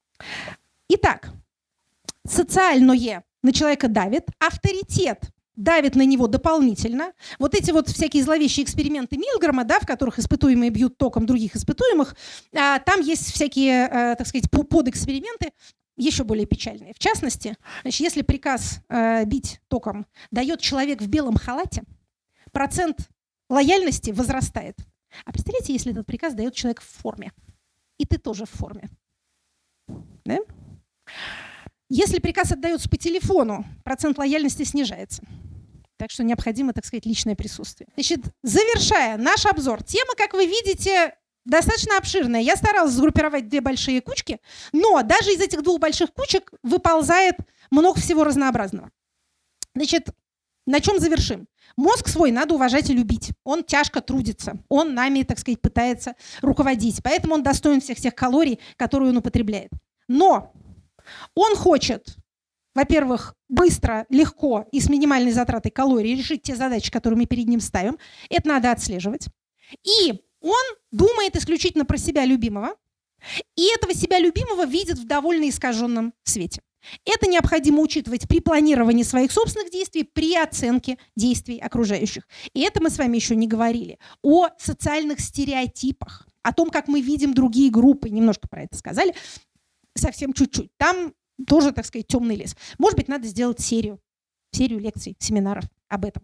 Итак, социальное на человека давит, авторитет давит на него дополнительно. Вот эти вот всякие зловещие эксперименты Милгрома, да, в которых испытуемые бьют током других испытуемых, там есть всякие, так сказать, подэксперименты, еще более печальные. В частности, значит, если приказ бить током дает человек в белом халате, процент лояльности возрастает. А представляете, если этот приказ дает человек в форме, и ты тоже в форме. Да? Если приказ отдается по телефону, процент лояльности снижается. Так что необходимо, так сказать, личное присутствие. Значит, завершая наш обзор, тема, как вы видите, достаточно обширная. Я старалась сгруппировать 2 большие кучки, но даже из этих 2 больших кучек выползает много всего разнообразного. Значит, на чем завершим? Мозг свой надо уважать и любить. Он тяжко трудится. Он нами, так сказать, пытается руководить. Поэтому он достоин всех тех калорий, которые он употребляет. Но он хочет, во-первых, быстро, легко и с минимальной затратой калорий решить те задачи, которые мы перед ним ставим. Это надо отслеживать. И он думает исключительно про себя любимого, и этого себя любимого видит в довольно искаженном свете. Это необходимо учитывать при планировании своих собственных действий, при оценке действий окружающих. И это мы с вами еще не говорили. О социальных стереотипах, о том, как мы видим другие группы. Немножко про это сказали, совсем чуть-чуть. Там тоже, так сказать, темный лес. Может быть, надо сделать серию лекций, семинаров об этом.